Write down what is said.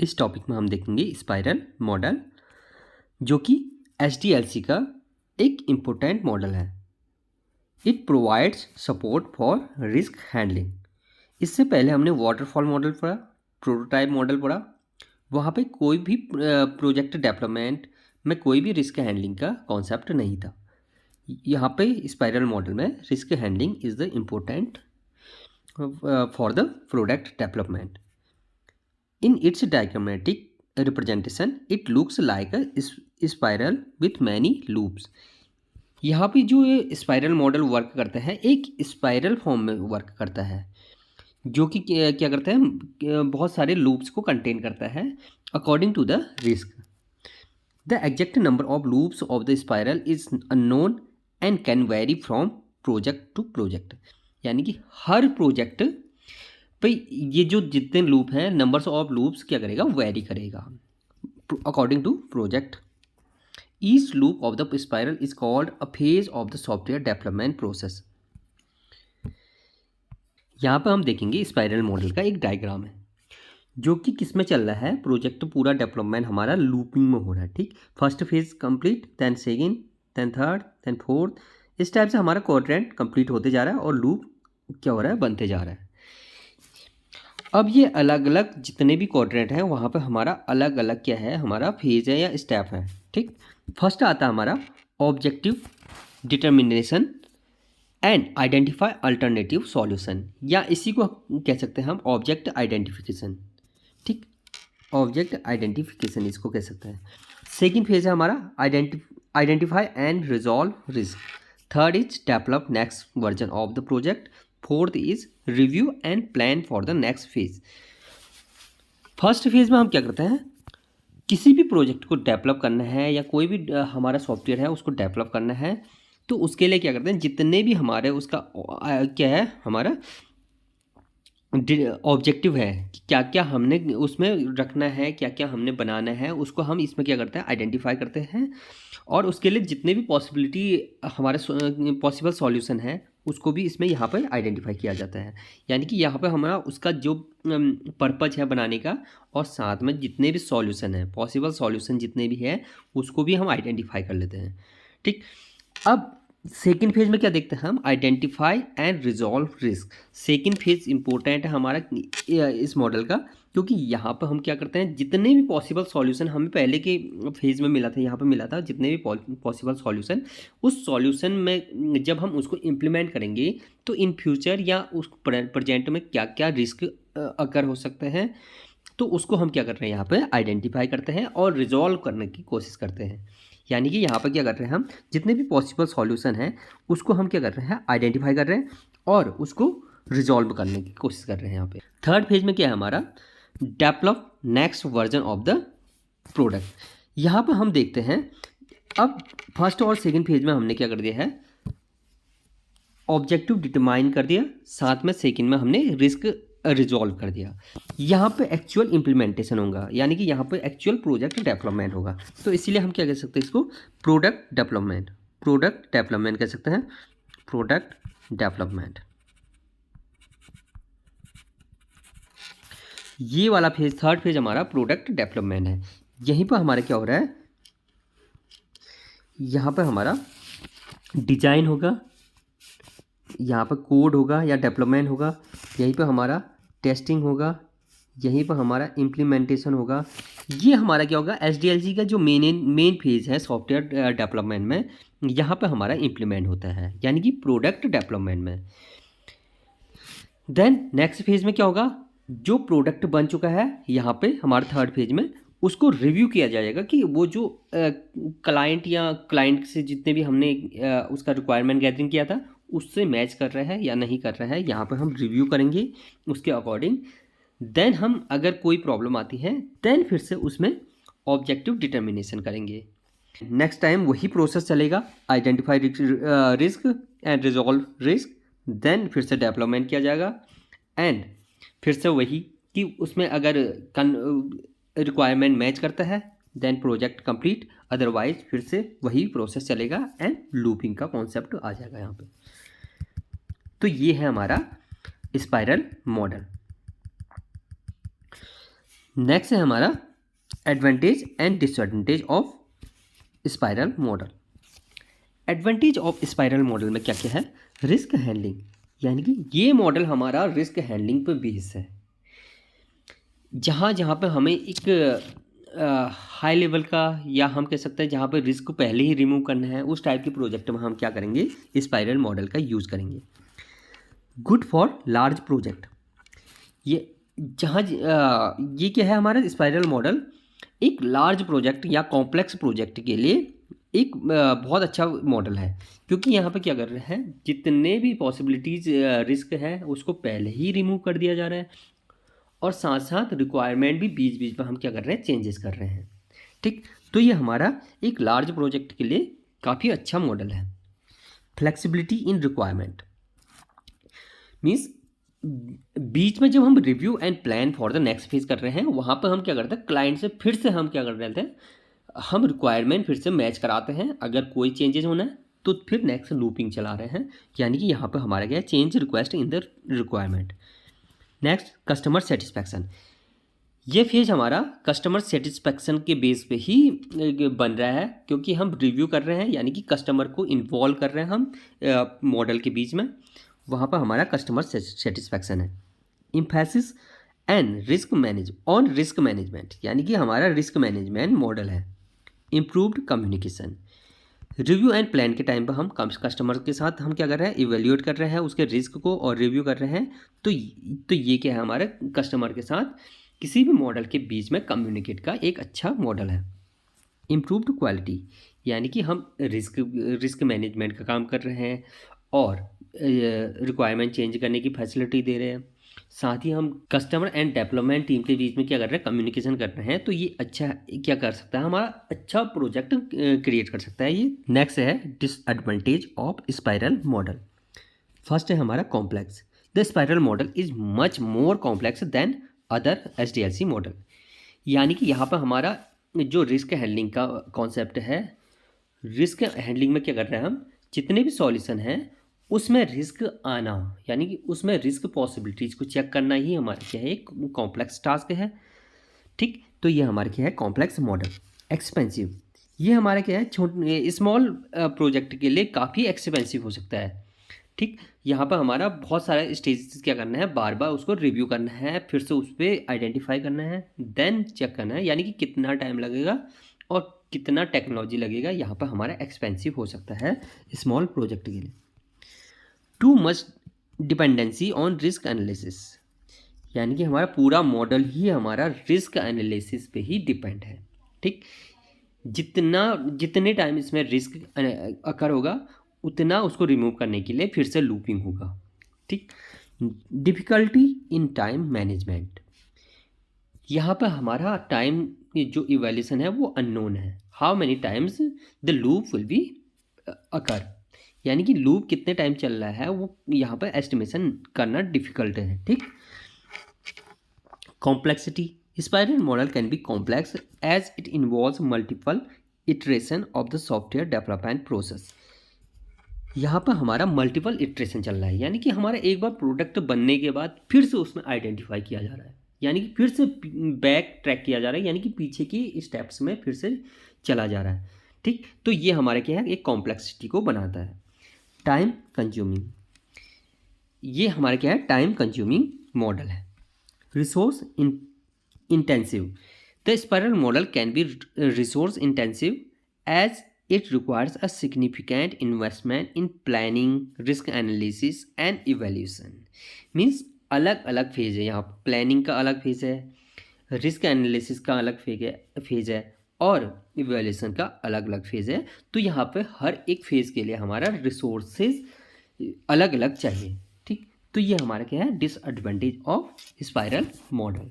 इस टॉपिक में हम देखेंगे स्पाइरल मॉडल, जो कि एसडीएलसी का एक इम्पोर्टेंट मॉडल है। It provides support for risk handling. इससे पहले हमने वाटरफॉल मॉडल पढ़ा, प्रोटोटाइप मॉडल पढ़ा। वहाँ पे कोई भी प्रोजेक्ट डेवलपमेंट में कोई भी रिस्क हैंडलिंग का कॉन्सेप्ट नहीं था। यहाँ पे स्पाइरल मॉडल में risk handling is the important for the product development. In its diagrammatic representation, it looks like a spiral with many loops. यहाँ पे जो ये स्पाइरल मॉडल वर्क करता है एक स्पाइरल फॉर्म में वर्क करता है, जो कि क्या करता है, बहुत सारे लूप्स को कंटेन करता है according to the risk. The exact number of loops of the spiral is unknown and can vary from project to project. यानी कि हर प्रोजेक्ट भाई ये जो जितने लूप हैं, नंबर्स ऑफ लूप्स क्या करेगा, वेरी करेगा according to project. Each loop of the spiral is called a phase of the software development process. यहाँ पर हम देखेंगे स्पाइरल मॉडल का एक डायग्राम है, जो कि किस में चल रहा है, प्रोजेक्ट पूरा डेवलपमेंट हमारा लूपिंग में हो रहा है। ठीक, first phase complete, then second, then third, then fourth, इस टाइप से हमारा क्वाड्रेंट कंप्लीट होते जा रहा है और लूप क्या हो रहा है, बनते जा रहा है। अब ये अलग अलग जितने भी क्वाड्रेंट हैं वहाँ पे हमारा अलग अलग क्या है, हमारा फेज है या स्टेप है। ठीक, फर्स्ट आता है हमारा objective determination and identify alternative solution, या इसी को कह सकते हैं हम ऑब्जेक्ट आइडेंटिफिकेशन। ठीक, ऑब्जेक्ट आइडेंटिफिकेशन इसको कह सकते हैं। सेकेंड फेज है हमारा identify and resolve risk. Third is develop next version of the project. Fourth is review and plan for the next phase. First phase में हम क्या करते हैं, किसी भी प्रोजेक्ट को डेवलप करना है या कोई भी हमारा सॉफ्टवेयर है उसको डेवलप करना है, तो उसके लिए क्या करते हैं, जितने भी हमारे उसका क्या है, हमारा ऑब्जेक्टिव है कि क्या क्या हमने उसमें रखना है, क्या क्या हमने बनाना है, उसको हम इसमें क्या करते हैं, आइडेंटिफाई करते हैं। और उसके लिए जितने भी पॉसिबिलिटी हमारे पॉसिबल सॉल्यूशन है उसको भी इसमें यहाँ पर आइडेंटिफाई किया जाता है। यानी कि यहाँ पर हमारा उसका जो पर्पज है बनाने का, और साथ में जितने भी सॉल्यूशन है, पॉसिबल सॉल्यूशन जितने भी है, उसको भी हम आइडेंटिफाई कर लेते हैं। ठीक, अब सेकेंड फेज में क्या देखते हैं हम, identify and resolve risk. Second phase important है हमारा इस मॉडल का, क्योंकि यहाँ पर हम क्या करते हैं, जितने भी पॉसिबल सॉल्यूशन हमें पहले के फेज में मिला था, यहाँ पर मिला था, जितने भी पॉसिबल सॉल्यूशन, उस सॉल्यूशन में जब हम उसको इम्प्लीमेंट करेंगे तो इन फ्यूचर या उस प्रेजेंट में क्या क्या रिस्क अकर हो सकते हैं, तो उसको हम क्या कर रहे हैं, यहाँ पर आइडेंटिफाई करते हैं और रिजॉल्व करने की कोशिश करते हैं। यानी कि यहाँ पर क्या कर रहे हैं, हम जितने भी पॉसिबल सॉल्यूशन हैं उसको हम क्या कर रहे हैं, आइडेंटिफाई कर रहे हैं और उसको रिजॉल्व करने की कोशिश कर रहे हैं। यहाँ पे थर्ड फेज में क्या है हमारा, develop next version of the product. यहाँ पर हम देखते हैं, अब फर्स्ट और सेकेंड फेज में हमने क्या कर दिया है, ऑब्जेक्टिव डिटरमाइन कर दिया, साथ में सेकेंड में हमने रिस्क रिजॉल्व कर दिया। यहाँ पे एक्चुअल इम्प्लीमेंटेशन होगा, यानी कि यहाँ पे एक्चुअल प्रोजेक्ट डेवलपमेंट होगा। तो इसीलिए हम क्या कह सकते हैं इसको, प्रोडक्ट डेवलपमेंट कह सकते हैं, प्रोडक्ट डेवलपमेंट। ये वाला फेज, थर्ड फेज हमारा प्रोडक्ट डेवलपमेंट है। यहीं पर हमारा क्या हो रहा है, यहाँ पर हमारा डिजाइन होगा, यहाँ पर कोड होगा या डेवलपमेंट होगा, यहीं पर हमारा टेस्टिंग होगा, यहीं पर हमारा इम्प्लीमेंटेशन होगा। ये हमारा क्या होगा, एसडीएलसी का जो मेन फेज है सॉफ्टवेयर डेवलपमेंट में, यहाँ पर हमारा इम्प्लीमेंट होता है, यानी कि प्रोडक्ट डेवलपमेंट में। देन नेक्स्ट फेज में क्या होगा, जो प्रोडक्ट बन चुका है यहाँ पे हमारे थर्ड फेज में, उसको रिव्यू किया जाएगा कि वो जो क्लाइंट या क्लाइंट से जितने भी हमने उसका रिक्वायरमेंट गैदरिंग किया था उससे मैच कर रहा है या नहीं कर रहा है, यहाँ पर हम रिव्यू करेंगे उसके अकॉर्डिंग। देन हम अगर कोई प्रॉब्लम आती है देन फिर से उसमें ऑब्जेक्टिव डिटर्मिनेशन करेंगे। नेक्स्ट टाइम वही प्रोसेस चलेगा, identify risk and resolve risk, then फिर से डेवलपमेंट किया जाएगा एंड फिर से वही कि उसमें अगर रिक्वायरमेंट मैच करता है देन प्रोजेक्ट कंप्लीट, अदरवाइज फिर से वही प्रोसेस चलेगा एंड लूपिंग का कॉन्सेप्ट आ जाएगा यहाँ पे। तो ये है हमारा स्पाइरल मॉडल। नेक्स्ट है हमारा advantage and disadvantage of spiral model. Advantage of spiral model में क्या क्या है? रिस्क हैंडलिंग, यानी कि ये मॉडल हमारा रिस्क हैंडलिंग पे बेस है। जहाँ जहाँ पे हमें एक हाई लेवल का, या हम कह सकते हैं जहाँ पे रिस्क को पहले ही रिमूव करना है, उस टाइप के प्रोजेक्ट में हम क्या करेंगे? स्पाइरल मॉडल का यूज़ करेंगे। गुड फॉर लार्ज प्रोजेक्ट, ये जहाँ ये क्या है हमारा स्पाइरल मॉडल? एक लार्ज प्रोजेक्ट या कॉम्प्लेक्स प्रोजेक्ट के लिए एक बहुत अच्छा मॉडल है, क्योंकि यहाँ पे क्या कर रहे हैं, जितने भी पॉसिबिलिटीज़ रिस्क है उसको पहले ही रिमूव कर दिया जा रहा है, और साथ साथ रिक्वायरमेंट भी बीच बीच में हम क्या कर रहे हैं? चेंजेस कर रहे हैं। ठीक, तो ये हमारा एक लार्ज प्रोजेक्ट के लिए काफ़ी अच्छा मॉडल है। फ्लेक्सिबिलिटी इन रिक्वायरमेंट मीन्स बीच में जब हम review and plan for the next phase कर रहे हैं, वहाँ पर हम क्या करते हैं? क्लाइंट से फिर से हम क्या कर रहे थे? हम रिक्वायरमेंट फिर से मैच कराते हैं। अगर कोई चेंजेस होना है तो फिर नेक्स्ट लूपिंग चला रहे हैं, यानी कि यहाँ पर हमारा क्या है? Change request in the requirement. Next customer satisfaction, ये फेज हमारा कस्टमर सेटिस्फैक्शन के बेस पे ही बन रहा है, क्योंकि हम रिव्यू कर रहे हैं, यानी कि कस्टमर को इन्वॉल्व कर रहे हैं हम मॉडल के बीच में। वहाँ पर हमारा कस्टमर सेटिस्फैक्शन है। इम्फेसिस एंड रिस्क मैनेजमेंट, यानी कि हमारा रिस्क मैनेजमेंट मॉडल है। Improved communication, review and plan के टाइम पर हम कस्टमर के साथ हम क्या कर रहे हैं? इवेल्यूएट कर रहे हैं उसके रिस्क को और रिव्यू कर रहे हैं। तो ये क्या है? हमारे कस्टमर के साथ किसी भी मॉडल के बीच में कम्युनिकेट का एक अच्छा मॉडल है। इम्प्रूव्ड क्वालिटी, यानी कि हम रिस्क मैनेजमेंट का काम कर रहे हैं और रिक्वायरमेंट चेंज करने की फैसिलिटी दे रहे हैं। साथ ही हम कस्टमर एंड डेवलपमेंट टीम के बीच में क्या कर रहे हैं? कम्युनिकेशन कर रहे हैं। तो ये अच्छा क्या कर सकता है? हमारा अच्छा प्रोजेक्ट क्रिएट कर सकता है ये। नेक्स्ट है disadvantage of spiral model. First है हमारा complex. The spiral model is much more complex than other SDLC model, यानी कि यहाँ पर हमारा जो रिस्क हैंडलिंग का कॉन्सेप्ट है, रिस्क हैंडलिंग में क्या कर रहे हैं हम? जितने भी सॉल्यूशन हैं उसमें रिस्क आना, यानी कि उसमें रिस्क पॉसिबिलिटीज़ को चेक करना ही हमारा क्या है? एक कॉम्प्लेक्स टास्क है। ठीक, तो ये हमारा क्या है? Complex model. एक्सपेंसिव, ये हमारा क्या है? छोटे स्मॉल प्रोजेक्ट के लिए काफ़ी एक्सपेंसिव हो सकता है। ठीक, यहाँ पर हमारा बहुत सारा स्टेजेस क्या करना है? बार बार उसको रिव्यू करना है, फिर से उस पर आइडेंटिफाई करना है, देन चेक करना है, यानी कि कितना टाइम लगेगा और कितना टेक्नोलॉजी लगेगा। यहाँ पर हमारा एक्सपेंसिव हो सकता है स्मॉल प्रोजेक्ट के लिए। Too much dependency on risk analysis, यानी कि हमारा पूरा मॉडल ही हमारा रिस्क एनालिसिस पे ही डिपेंड है। ठीक, जितने टाइम इसमें रिस्क अकर होगा उतना उसको रिमूव करने के लिए फिर से लूपिंग होगा। ठीक, डिफ़िकल्टी इन टाइम मैनेजमेंट, यहाँ पर हमारा टाइम जो इवैल्यूएशन है वो अननोन है। How many times the loop will be occur, यानी कि लूप कितने टाइम चल रहा है वो यहाँ पर एस्टिमेशन करना डिफ़िकल्ट है। ठीक, complexity, spiral model can be complex as it involves multiple iteration of the software development process. यहाँ पर हमारा मल्टीपल इटरेशन चल रहा है, यानी कि हमारा एक बार प्रोडक्ट बनने के बाद फिर से उसमें आइडेंटिफाई किया जा रहा है, यानी कि फिर से बैक ट्रैक किया जा रहा है, यानी कि पीछे की स्टेप्स में फिर से चला जा रहा है। ठीक, तो ये हमारे क्या है? एक कॉम्प्लेक्सिटी को बनाता है। टाइम कंज्यूमिंग, ये हमारा क्या है? टाइम कंज्यूमिंग मॉडल है। Resource intensive, the spiral model can be resource intensive as it requires a significant investment in planning, risk analysis and evaluation। Means अलग अलग फेज है, यहाँ प्लानिंग का अलग फेज है, रिस्क एनालिसिस का अलग फेज है और इवेल्यूशन का अलग अलग फेज है। तो यहाँ पे हर एक फेज के लिए हमारा रिसोर्सेज अलग अलग चाहिए। ठीक, तो ये हमारा क्या है? Disadvantage of spiral model.